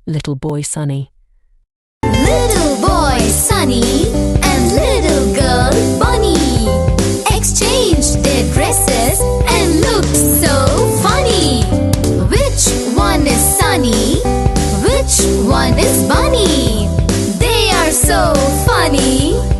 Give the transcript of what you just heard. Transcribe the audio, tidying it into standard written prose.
little boy Sunny. Little boy Sunny and little girl Bunny exchanged their dresses and looked so funny. Which one is Sunny? Which one is Bunny? They are so funny.